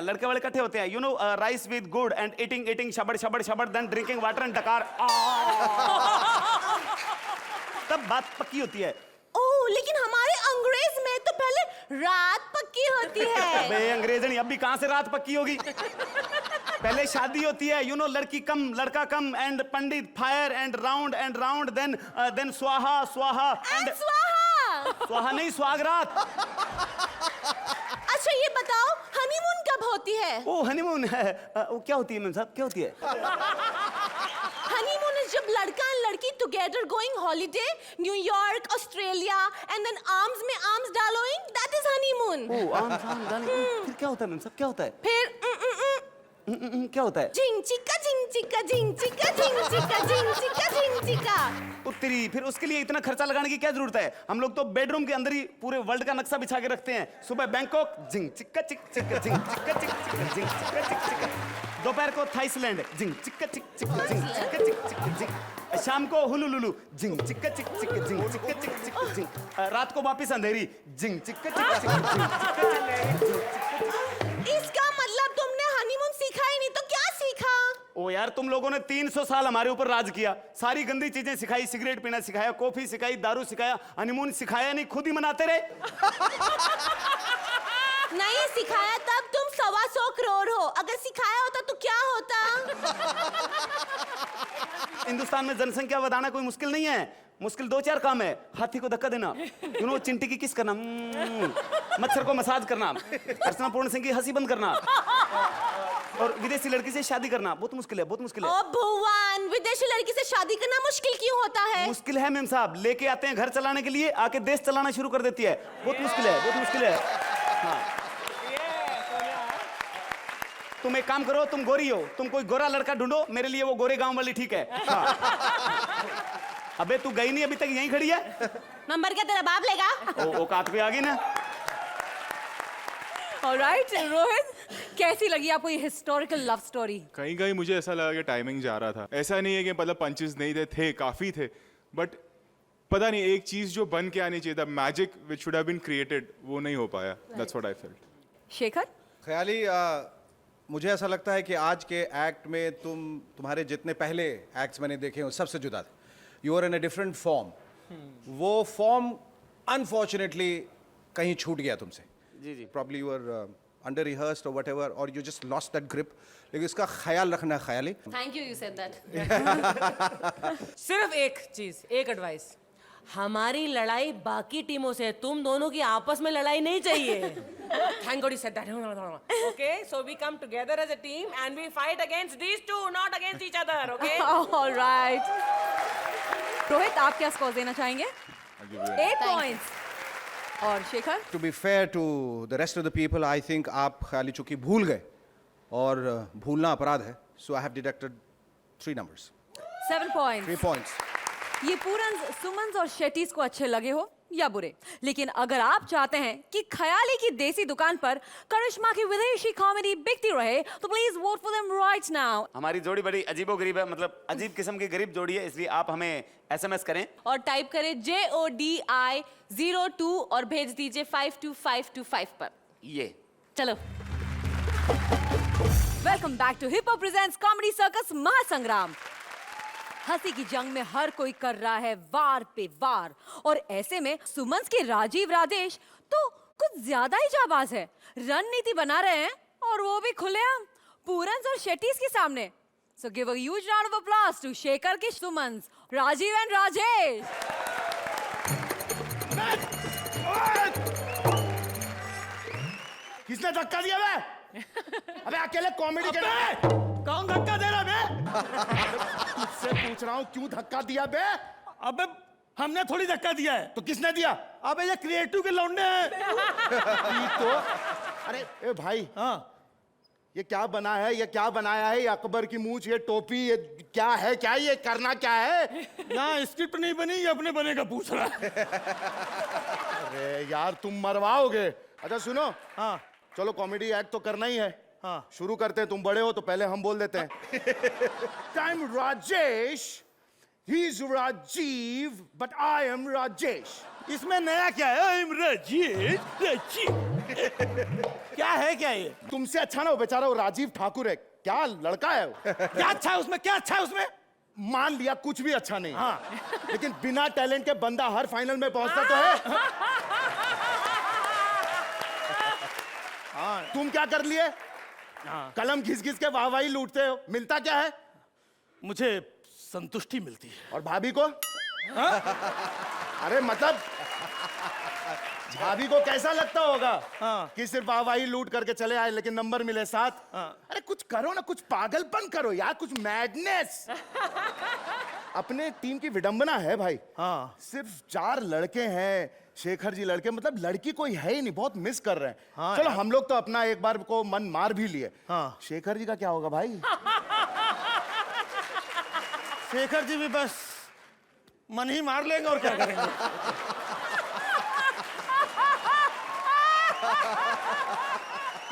हैं। You know, rice with gur and eating शबड़ then drinking water and dakar. तब बात पक्की होती है। ओह, लेकिन हमारे अंग्रेज में तो पहले रात पक्की होती है। बे अंग्रेजनी, अब भी कहां से रात पक्की होगी? पहले शादी होती है, यू नो, लड़की कम लड़का come and pandit fire and round then स्वाहा एंड स्वाहा नहीं, स्वागरात। अच्छा ये बताओ, हनीमून कब होती है? ओ हनीमून है, वो क्या होती है मैम साहब, क्या होती है? हनीमून इज जब लड़का एंड लड़की together going holiday, New York, Australia and then arms में आर्म्स डालोइंग, that is honeymoon. Oh arms डालोइंग, फिर क्या होता है मैम साहब, क्या होता है? फिर क्या होता है? झिंचिका। उत्तरी, फिर उसके लिए इतना खर्चा लगाने की क्या जरूरत है? हम लोग तो बेडरूम के अंदर ही पूरे वर्ल्ड का नक्शा बिछा के रखते हैं। सुबह बैंकॉक, दोपहर को थाईलैंड, शाम को हुलुलुलु, रात को वापिस अंधेरी, इसका मतलब तुमने हनीमून सीखा ही नहीं तो क्या सीखा? ओ यार, तुम लोगों ने 300 साल हमारे ऊपर राज किया, सारी गंदी चीजें सिखाई, सिगरेट पीना सिखाया, कॉफी सिखाई, दारू सिखाया, हनीमून सिखाया नहीं, खुद ही मनाते रहे। नहीं सिखाया तब तुम 125 करोड़ हो, अगर सिखाया होता तो क्या होता? हिंदुस्तान में जनसंख्या बढ़ाना कोई मुश्किल नहीं है, मुश्किल 2-4 काम है। हाथी को धक्का देना, चिंटी की किस करना, मच्छर को मसाज करना, अर्चना पूर्ण सिंह की हंसी बंद करना, और विदेशी लड़की से शादी करना बहुत मुश्किल है, बहुत मुश्किल है। ओ भगवान, विदेशी लड़की से शादी करना मुश्किल क्यों होता है? मुश्किल है मेम साहब, लेके आते हैं घर चलाने के लिए, आके देश चलाना शुरू कर देती है। बहुत मुश्किल है, बहुत मुश्किल है। हाँ। तुम एक काम करो, तुम गोरी हो, तुम कोई गोरा लड़का ढूंढो मेरे लिए, वो गोरे गांव वाली ठीक है। हाँ। अबे तू गई नहीं अभी तक, यहीं खड़ी है। नंबर क्या तेरा बाप लेगा? औकात पे आ गई ना। ऑलराइट रोहित, कैसी लगी आपको ये हिस्टोरिकल लव स्टोरी? कहीं कहीं मुझे ऐसा लगा कि टाइमिंग जा रहा था। ऐसा नहीं है कि मतलब पंचेस नहीं थे काफी थे, बट पता नहीं एक चीज जो बन के आनी चाहिए था, magic which should have been created, वो नहीं हो पाया। That's what I felt. Shekhar? Khayali मुझे ऐसा लगता है कि आज के एक्ट में तुम्हारे जितने पहले एक्ट्स मैंने देखे हैं सबसे जुदा थे। You are in a different form. वो फॉर्म अनफॉर्चुनेटली कहीं छूट गया तुमसे। जी जी। Probably you are under rehearsed और व्हाटएवर, और you just lost that grip. लेकिन इसका ख्याल रखना Khayali. Thank you said that. सिर्फ एक चीज, एक एडवाइस, हमारी लड़ाई बाकी टीमों से, तुम दोनों की आपस में लड़ाई नहीं चाहिए। Thank God you said that. Okay, so we come together as a team and we fight against these two, not against each other. Okay? All right. Rohit, आप क्या स्कोर देना चाहेंगे? 8 points. और Shekhar? To be fair to the rest of the people, I think आप ख्याली चूंकि भूल गए, और भूलना अपराध है, so I have deducted 3 numbers. 7 points. 3 points. ये पूरन सुमन और शेट्टीज को अच्छे लगे हो या बुरे, लेकिन अगर आप चाहते हैं कि ख्याली की देसी दुकान पर करिश्मा की विदेशी कॉमेडी बिकती रहे, तो please vote for them right now. हमारी जोड़ी बड़ी अजीबोगरीब है, मतलब अजीब किस्म की गरीब जोड़ी है, इसलिए आप हमें SMS करें और टाइप करें JODI 02 और भेज दीजिए 52525 पर। ये चलो, welcome back to hip hop presents comedy circus Mahasangram. हंसी की जंग में हर कोई कर रहा है वार पे वार, और ऐसे में सुमन के राजीव राजेश तो कुछ ज्यादा ही जाबाज है। रणनीति बना रहे हैं और वो भी खुलेआम पूरन और शेट्टीज के सामने। So give a huge round of applause to Shekhar के सुमन, राजीव एंड राजेश। किसने धक्का दिया बे? अबे अकेले कॉमेडी के कौन धक्का दे रहा बे? मुझसे पूछ रहा हूँ क्यों धक्का दिया बे? अबे हमने थोड़ी धक्का दिया है, तो किसने दिया? अबे ये क्रिएटिव के लौंडे हैं। तो अरे ए भाई, हाँ ये क्या बना है, ये क्या बनाया है? ये अकबर की मूंछ, ये टोपी, ये क्या है? क्या ये करना क्या है? यहाँ स्क्रिप्ट नहीं बनी, ये अपने बने का पूछ रहा है। अरे यार तुम मरवाओगे। अच्छा सुनो, हाँ चलो कॉमेडी एक्ट तो करना ही है, हाँ शुरू करते हैं। तुम बड़े हो तो पहले हम बोल देते हैं। I'm Rajesh, he's Rajiv, but I am Rajesh. इसमें नया क्या है? I'm Rajesh, Rajiv। क्या है क्या ये? तुमसे अच्छा ना हो बेचारा, वो राजीव ठाकुर है, क्या लड़का है वो। क्या अच्छा है उसमें? क्या अच्छा है उसमें? मान लिया कुछ भी अच्छा नहीं, हाँ लेकिन बिना टैलेंट के बंदा हर फाइनल में पहुंचता तो है। हाँ तुम क्या कर लिए? कलम घिस घिस के वाहवाही लूटते हो, मिलता क्या है? मुझे संतुष्टि मिलती है। और भाभी को? अरे मतलब भाभी को कैसा लगता होगा कि सिर्फ वाहवाही लूट करके चले आए लेकिन नंबर मिले 7? अरे कुछ करो ना, कुछ पागलपन करो यार, कुछ मैडनेस। अपने टीम की विडंबना है भाई। हाँ सिर्फ 4 लड़के हैं, शेखर जी लड़के, मतलब लड़की कोई है ही नहीं, बहुत मिस कर रहे हैं। हाँ, चलो हम लोग तो अपना एक बार को मन मार भी लिए। हाँ शेखर जी का क्या होगा भाई? शेखर जी भी बस मन ही मार लेंगे और क्या करेंगे।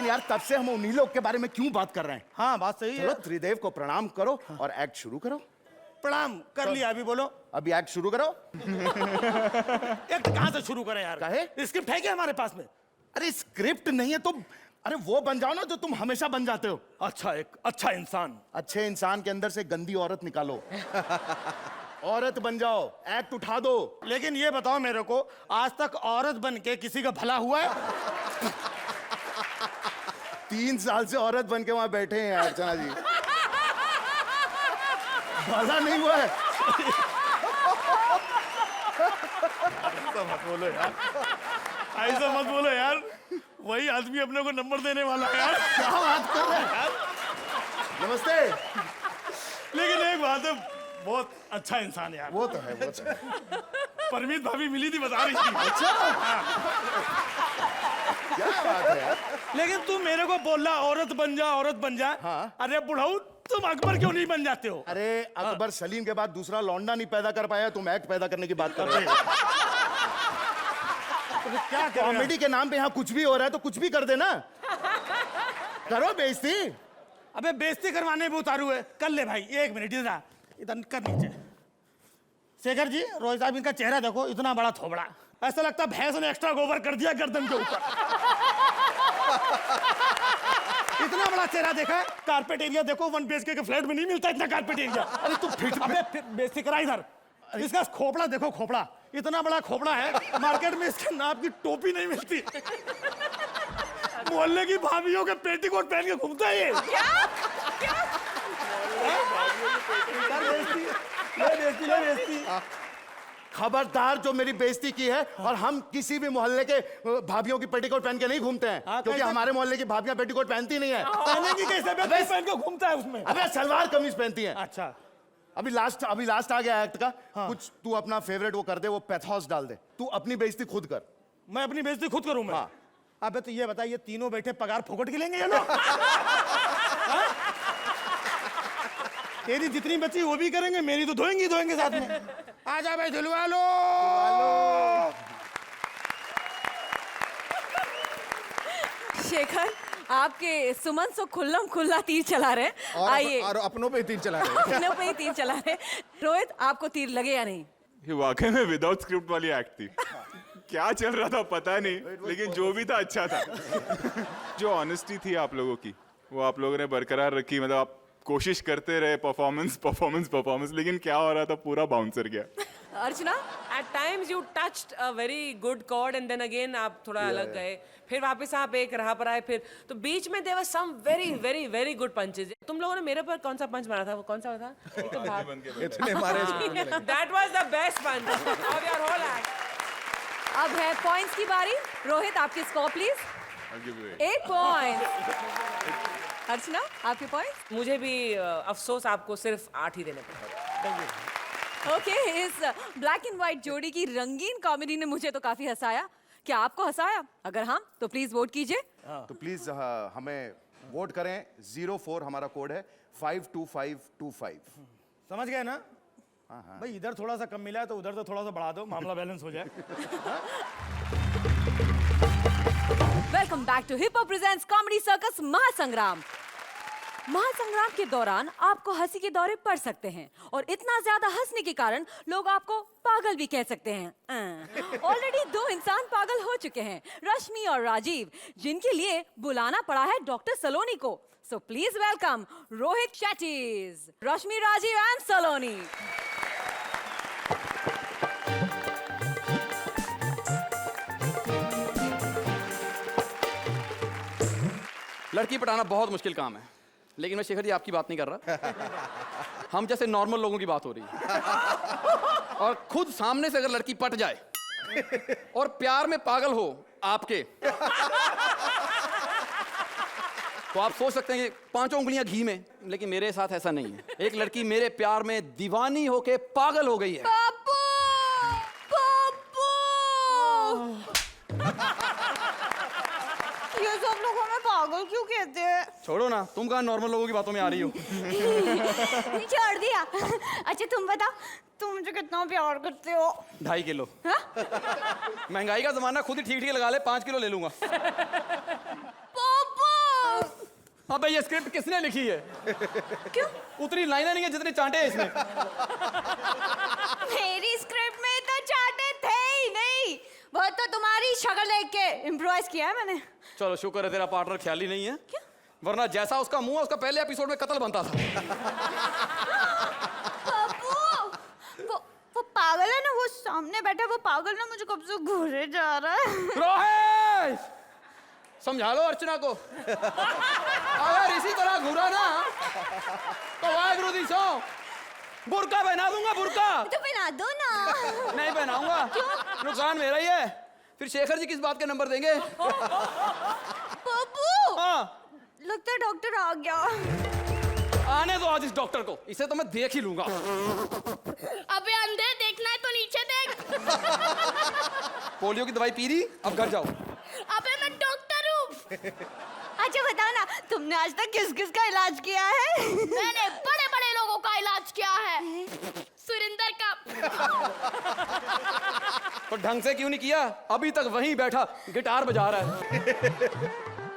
यार तब से हम उन्हीं लोग के बारे में क्यों बात कर रहे हैं? हाँ बात सही है। चलो त्रिदेव को प्रणाम करो और एक्ट शुरू करो। प्रणाम कर लिया, अभी बोलो। अभी एक्ट शुरू करो। एक्ट कहाँ से शुरू करें यार? काहे? स्क्रिप्ट है क्या हमारे पास में? अरे स्क्रिप्ट नहीं है तो अरे वो बन जाओ ना जो तुम हमेशा बन जाते हो। अच्छा, एक अच्छा इंसान। अच्छे इंसान के अंदर से गंदी औरत निकालो। औरत बन जाओ, एक्ट उठा दो। लेकिन ये बताओ मेरे को, आज तक औरत बन के किसी का भला हुआ है? 3 साल से औरत बन के वहां बैठे हैं अर्चना जी, भला नहीं हुआ है। बोलो यार, ऐसा मत बोलो यार, वही आदमी अपने को नंबर देने वाला है यार, क्या बात कर रहे हैं यार। नमस्ते। लेकिन एक बात है, बहुत अच्छा इंसान है यार। वो तो है, वो तो है। परमीत भाभी मिली थी, बता रही थी। अच्छा, क्या बात है यार। लेकिन तू मेरे को बोल रहा औरत बन जा, औरत बन जा। हाँ। अरे बुढ़ाऊ, तुम अकबर क्यों नहीं बन जाते हो? अरे अकबर सलीम के बाद दूसरा लौंडा नहीं पैदा कर पाया, तुम एक्ट पैदा करने की बात कर रहे हो। तो क्या कर कॉमेडी के नाम पे यहाँ कुछ भी हो रहा है तो कुछ भी कर देना। करो बेइज्जती। अबे बेइज्जती करवाने पे उतारू है, कर ले भाई। 1 मिनट इधर इधर कर नीचे। शेखर जी, रोहित साहब इनका चेहरा देखो, इतना बड़ा थोबड़ा, ऐसा लगता है भैंस ने एक्स्ट्रा गोबर कर दिया गर्दन के ऊपर। इतना बड़ा चेहरा देखा है? कारपेट एरिया देखो, 1 BHK के फ्लैट में नहीं मिलता इतना कारपेट एरिया। अरे तू फिर बेइज्जती करा इधर। इसका खोपड़ा देखो, खोपड़ा इतना बड़ा खोपड़ा है, मार्केट में इसके नाप की टोपी नहीं मिलती। मोहल्ले की भाभियों के पेटीकोट पहन के घूमता है ये। खबरदार, जो मेरी बेइज्जती की है, और हम किसी भी मोहल्ले के भाभियों की पेटीकोट पहन के नहीं घूमते हैं, क्योंकि कैसे? हमारे मोहल्ले की भाभियां पेटीकोट पहनती नहीं है। पहनेगी कैसे? अबे पहन के घूमता है उसमें। अबे सलवार कमीज पहनती हैं। अच्छा, अभी लास्ट आ गया एक्ट का। कुछ तू अपना फेवरेट वो कर दे, वो पैथोस डाल दे। तू अपनी बेइज्जती खुद कर। मैं अपनी बेइज्जती खुद करूं मैं? हाँ। अबे तो ये बता, ये तीनों बैठे पगार फोकट के लेंगे ये लोग? हाँ? तेरी जितनी बची वो भी करेंगे, मेरी तो धोएंगे साथ में। आजा भाई, धुलवा लो। शेखर, आपके सुमन सो खुल्लम खुल्ला तीर चला रहे हैं। आइए, और अपनों पे तीर चला रहे हैं। अपनों पे ही तीर चला रहे हैं। रोहित, आपको तीर लगे या नहीं? ये वाकई में विदाउट स्क्रिप्ट वाली एक्ट थी। क्या चल रहा था पता नहीं, लेकिन जो भी था अच्छा था। जो ऑनेस्टी थी आप लोगों की, वो आप लोगों ने बरकरार रखी। मतलब आप कोशिश करते रहे, परफॉर्मेंस, लेकिन क्या हो रहा था, पूरा बाउंसर गया। अर्चना, At times you touched a very good chord and then again आप थोड़ा अलग गए, फिर वापस आप एक राह पर आए, फिर तो बीच में there were some very good punches। तुम लोगों ने मेरे पर कौन सा पंच मारा था? वो कौन सा था? एक तो भाग। इतने मारे। That was the best punch of your whole act। अब है पॉइंट्स की बारी। रोहित, आपके स्कोर प्लीज। 8 पॉइंट्स। अर्चना, आपके पॉइंट्स? मुझे भी अफसोस, आपको सिर्फ 8 ही देने पड़े। ओके, इस ब्लैक एंड व्हाइट जोड़ी की रंगीन कॉमेडी ने मुझे तो काफी हंसाया। क्या आपको हंसाया? अगर हाँ, तो प्लीज वोट कीजिए। तो प्लीज हमें वोट करें। 04 हमारा कोड है, 52525। समझ गए ना? भाई इधर थोड़ा सा कम मिला है तो उधर तो थोड़ा सा बढ़ा दो, मामला बैलेंस हो जाए। Welcome back to hip hop presents comedy circus Mahasangram. Mahasangram के दौरान आपको हंसी के दौरे पड़ सकते हैं, और इतना ज्यादा हंसने के कारण लोग आपको पागल भी कह सकते हैं। ऑलरेडी 2 इंसान पागल हो चुके हैं, रश्मि और राजीव, जिनके लिए बुलाना पड़ा है डॉक्टर सलोनी को। So please welcome Rohit Shetty, Rashmi, Rajeev and Saloni. लड़की पटाना बहुत मुश्किल काम है, लेकिन मैं शेखर जी आपकी बात नहीं कर रहा। हम जैसे नॉर्मल लोगों की बात हो रही है। और खुद सामने से अगर लड़की पट जाए और प्यार में पागल हो आपके, तो आप सोच सकते हैं कि 5 उंगलियां घी में, लेकिन मेरे साथ ऐसा नहीं है। एक लड़की मेरे प्यार में दीवानी होके पागल हो गई है। पप्पू! ये सब लोग हमें पागल क्यों कहते हैं? छोड़ो ना, तुम कहाँ नॉर्मल लोगों की बातों में आ रही हो। छोड़ दिया। अच्छा तुम बताओ, तुम मुझे कितना प्यार करते हो? 2.5 किलो। महंगाई का जमाना, खुद ही ठीक लगा ले, 5 किलो ले लूंगा। अबे ये स्क्रिप्ट किसने लिखी है? क्यों? उतनी लाइनें नहीं है जितने चांटे हैं इसमें। मेरी स्क्रिप्ट में तो चाटे थे ही नहीं, वो तो तुम्हारी शक्ल देख के इम्प्रोवाइज किया है मैंने। चलो शुक्र है तेरा पार्टनर ख्याली नहीं है। क्या? वरना जैसा उसका मुंह है, उसका पहले एपिसोड में कत्ल बनता था। वो पागल है ना, वो सामने बैठा वो पागल ना, मुझे कब से घूरे जा रहा है। रोहित, समझा लो अर्चना को। अगर इसी तरह घूरा ना तो वाहेगुरु दी सो बुर्का पहना दूंगा, बुर्का। तो पहना दो ना। नहीं पहनाऊंगा। नुकसान मेरा ही है। फिर शेखर जी किस बात के नंबर देंगे? पप्पू, हाँ, लगता है डॉक्टर आ गया। आने दो आज इस डॉक्टर को, इसे तो मैं देख ही लूंगा। अबे अंधे, देखना है तो नीचे देख। पोलियो की दवाई पी रही, अब घर जाओ। अबे मैं डॉक्टर हूँ। अच्छा बताओ ना, तुमने आज तक किस किस का इलाज किया है? मैंने बड़े बड़े लोगों का इलाज किया है, सुरिंदर का। तो ढंग से क्यों नहीं किया? अभी तक वहीं बैठा गिटार बजा रहा है।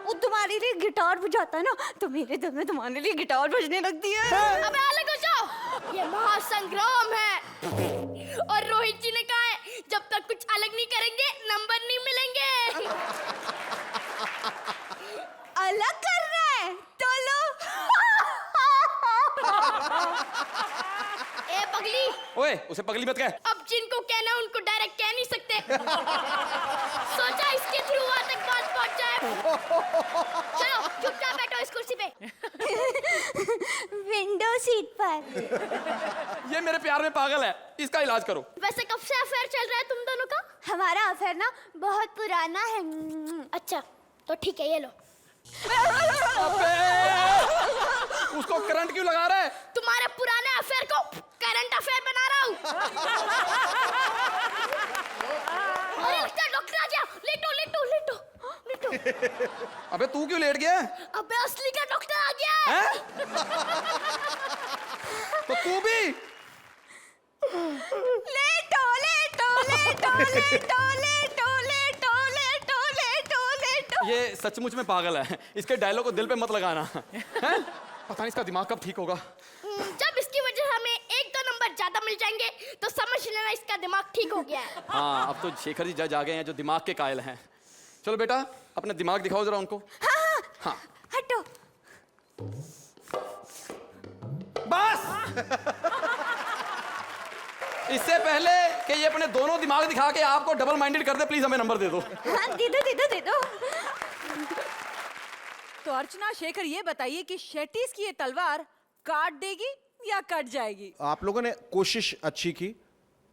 वो तुम्हारे लिए गिटार बजाता है ना, तो मेरे दिल में तुम्हारे लिए गिटार बजने लगती है। अबे अलग हो जाओ, ये महासंग्राम है। और रोहित जी ने कहा है, जब तक कुछ अलग नहीं करेंगे नंबर नहीं मिलेंगे। अलग कर रहा है तो लो। ए पगली, ओए, उसे पगली मत कह। अब जिनको कहना उनको डायरेक्ट कह नहीं सकते। सोचा इसके थ्रू वहां तक बात पहुंच जाए। चलो चुपचाप बैठो इस कुर्सी पे। विंडो सीट पर। ये मेरे प्यार में पागल है, इसका इलाज करो। वैसे कब से अफेयर चल रहा है तुम दोनों का? हमारा अफेयर ना बहुत पुराना है। अच्छा तो ठीक है, ये लो। उसको करंट क्यों लगा रहा है? तुम्हारे पुराने अफेयर को करंट अफेयर बना रहा हूँ। अरे डॉक्टर आ गया, लेटो लेटो लेटो लेटो। अबे तू क्यों लेट गया? अबे असली का डॉक्टर आ गया है। हैं? तो तू भी लेटो लेटो लेटो लेटो लेटो लेटो लेटो लेटो लेटो। ये सचमुच में पागल है, इसके डायलॉग को दिल पे मत लगाना। हैं? पता नहीं इसका दिमाग कब ठीक होगा। जब इसकी वजह से हमें 1-2 नंबर ज्यादा मिल जाएंगे तो समझ लेना इसका दिमाग ठीक हो गया है। हाँ, अब तो शेखर जी जज आ गए हैं जो दिमाग के कायल हैं। चलो बेटा, अपना दिमाग दिखाओ जरा उनको। हाँ हाँ, हटो। बस। इससे पहले कि ये अपने दोनों दिमाग दिखा के आपको डबल माइंडेड कर दे, प्लीज हमें नंबर दे दो। हाँ दे दो दे दो दे दो। तो अर्चना, शेखर ये बताइए कि शेट्टीज की ये तलवार काट देगी या कट जाएगी? आप लोगों ने कोशिश अच्छी की,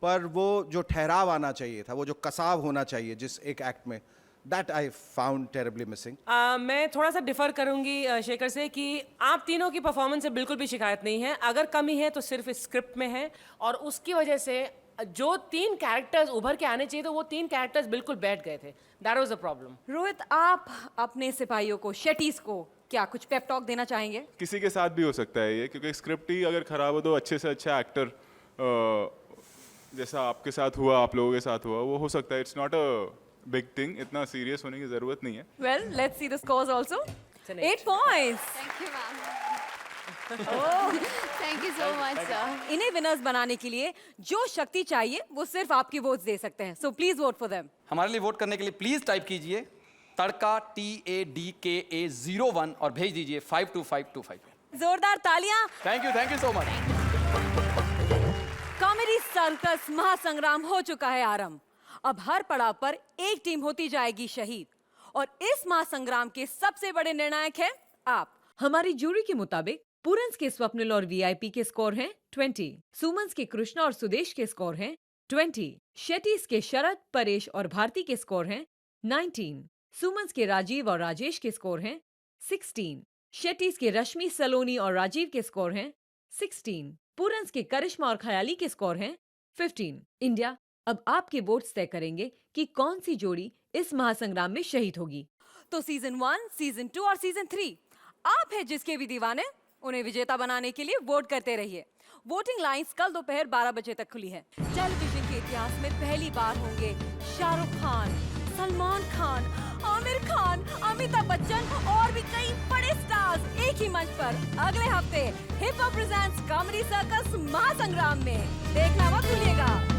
पर वो जो ठहराव आना चाहिए था, वो जो कसाव होना चाहिए जिस एक एक्ट में, that I found terribly missing. मैं थोड़ा सा डिफर करूंगी शेखर से कि आप तीनों की परफॉर्मेंस से बिल्कुल भी शिकायत नहीं है। अगर कमी है तो सिर्फ स्क्रिप्ट में है, और उसकी वजह से जो 3 कैरेक्टर्स उभर के आने चाहिए तो वो 3 कैरेक्टर्स बिल्कुल बैठ गए थे। That was the problem. Rohit, आप अपने सिपाहियों को, शेट्टीज को क्या कुछ पेप टॉक देना चाहेंगे? किसी के साथ भी हो सकता है ये, क्योंकि स्क्रिप्ट ही अगर खराब हो तो अच्छे से अच्छा एक्टर जैसा आपके साथ हुआ, आप लोगों के साथ हुआ, वो हो सकता है। It's not a big thing, इतना सीरियस होने की जरूरत नहीं है। Well, let's see the scores also. 8 points. Thank you ma'am. Thank you so much sir. इन्हें विनर्स बनाने के लिए जो शक्ति चाहिए वो सिर्फ आपकी वोट्स दे सकते हैं। So please vote for them. हमारे लिए वोट करने के लिए प्लीज टाइप कीजिए तड़का TADKA01 और भेज दीजिए 52525। जोरदार तालियां। Thank you so much. Comedy circus Mahasangram हो चुका है आरंभ। अब हर पड़ाव पर एक टीम होती जाएगी शहीद, और इस महासंग्राम के सबसे बड़े निर्णायक हैं आप। हमारी जूरी के मुताबिक पूरन्स के स्वप्निल और वीआईपी के स्कोर हैं 20, सुमन्स के कृष्णा और सुदेश के स्कोर हैं 20, शेट्टीज के शरद, परेश और भारती के स्कोर हैं 19, सुमन्स के राजीव और राजेश के स्कोर हैं 16, शेट्टीज के रश्मि, सलोनी और राजीव के स्कोर हैं 16, पूरन्स के करिश्मा और खयाली के स्कोर हैं 15। इंडिया, अब आपके वोट्स तय करेंगे कि कौन सी जोड़ी इस महासंग्राम में शहीद होगी। तो सीजन 1, सीजन 2 और सीजन 3 आप हैं जिसके भी दीवाने। उन्हें विजेता बनाने के लिए वोट करते रहिए। वोटिंग लाइंस कल दोपहर 12 बजे तक खुली है। टेलीविजन के इतिहास में पहली बार होंगे शाहरुख खान, सलमान खान, आमिर खान, अमिताभ बच्चन और भी कई बड़े स्टार्स एक ही मंच पर अगले हफ्ते hip hop presents comedy circus Mahasangram में। देखना मत भूलिएगा।